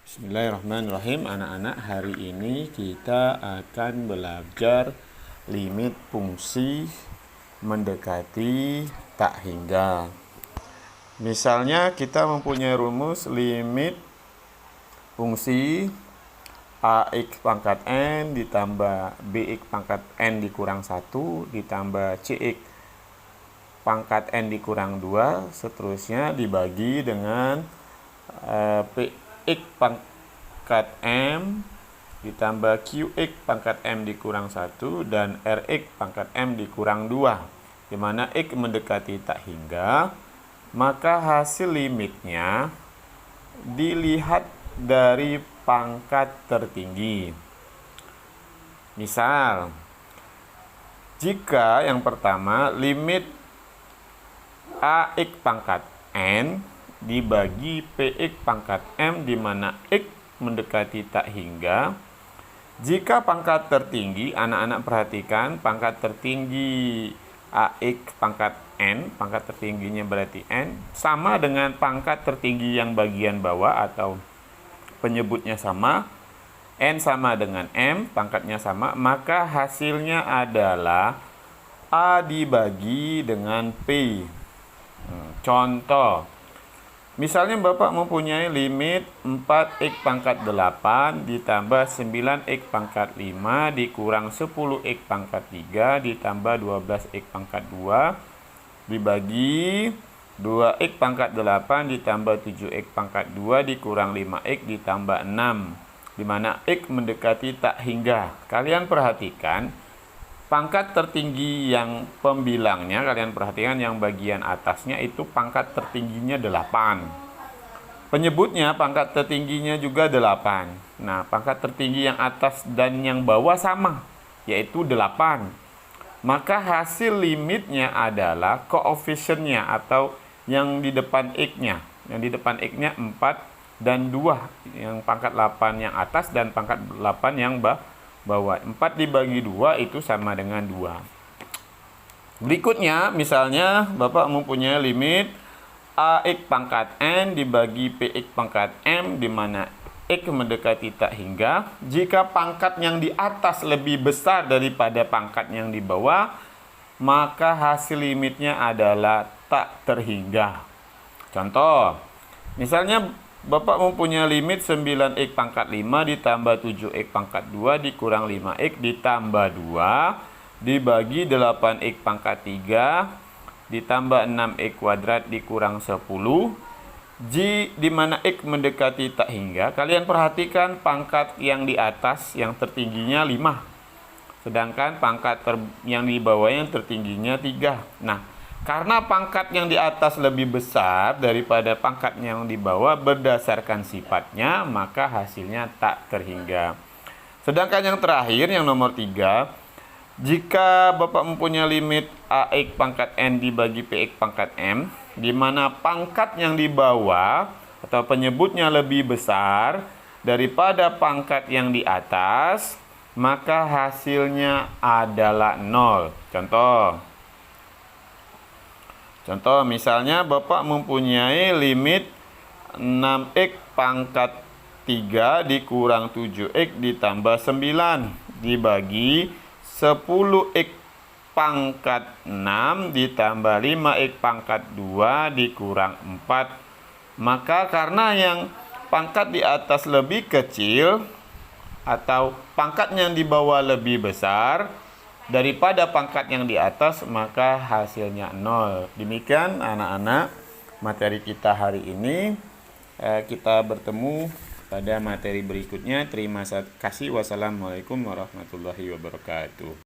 Bismillahirrahmanirrahim. Anak-anak, hari ini kita akan belajar limit fungsi mendekati tak hingga. Misalnya kita mempunyai rumus limit fungsi ax pangkat n ditambah bx pangkat n dikurang 1 ditambah cx pangkat n dikurang 2, seterusnya dibagi dengan px pangkat m ditambah qx pangkat m dikurang 1 dan rx pangkat m dikurang 2, di mana x mendekati tak hingga, maka hasil limitnya dilihat dari pangkat tertinggi. Misal, jika yang pertama limit ax pangkat n dibagi px pangkat m, di mana x mendekati tak hingga, jika pangkat tertinggi, anak-anak perhatikan, pangkat tertinggi ax pangkat n, pangkat tertingginya berarti n, sama dengan pangkat tertinggi yang bagian bawah atau penyebutnya sama, n sama dengan m, pangkatnya sama, maka hasilnya adalah a dibagi dengan p. Contoh, misalnya Bapak mempunyai limit 4x pangkat 8 ditambah 9x pangkat 5 dikurang 10x pangkat 3 ditambah 12x pangkat 2 dibagi 2x pangkat 8 ditambah 7x pangkat 2 dikurang 5x ditambah 6, di mana x mendekati tak hingga. Kalian perhatikan, pangkat tertinggi yang pembilangnya, kalian perhatikan yang bagian atasnya itu pangkat tertingginya 8. Penyebutnya pangkat tertingginya juga 8. Nah, pangkat tertinggi yang atas dan yang bawah sama, yaitu 8. Maka hasil limitnya adalah koefisiennya atau yang di depan x-nya. Yang di depan x-nya 4 dan 2, yang pangkat 8 yang atas dan pangkat 8 yang bawah. 4 dibagi 2 itu sama dengan 2. Berikutnya, misalnya Bapak mempunyai limit ax pangkat n dibagi px pangkat m, di mana x mendekati tak hingga. Jika pangkat yang di atas lebih besar daripada pangkat yang di bawah, maka hasil limitnya adalah tak terhingga. Contoh, misalnya Bapak mempunyai limit 9x pangkat 5 ditambah 7x pangkat 2 dikurang 5x ditambah 2 dibagi 8x pangkat 3 ditambah 6x kuadrat dikurang 10, di mana x mendekati tak hingga. Kalian perhatikan pangkat yang di atas yang tertingginya 5, sedangkan pangkat yang di bawah yang tertingginya 3. Nah, karena pangkat yang di atas lebih besar daripada pangkat yang di bawah berdasarkan sifatnya, maka hasilnya tak terhingga. Sedangkan yang terakhir, yang nomor 3, jika Bapak mempunyai limit ax pangkat n dibagi px pangkat m, di mana pangkat yang di bawah atau penyebutnya lebih besar daripada pangkat yang di atas, maka hasilnya adalah 0. Contoh, misalnya Bapak mempunyai limit 6x pangkat 3 dikurang 7x ditambah 9 dibagi 10x pangkat 6 ditambah 5x pangkat 2 dikurang 4. Maka karena yang pangkat di atas lebih kecil atau pangkat yang di bawah lebih besar daripada pangkat yang di atas, maka hasilnya 0. Demikian anak-anak materi kita hari ini. Kita bertemu pada materi berikutnya. Terima kasih. Wassalamualaikum warahmatullahi wabarakatuh.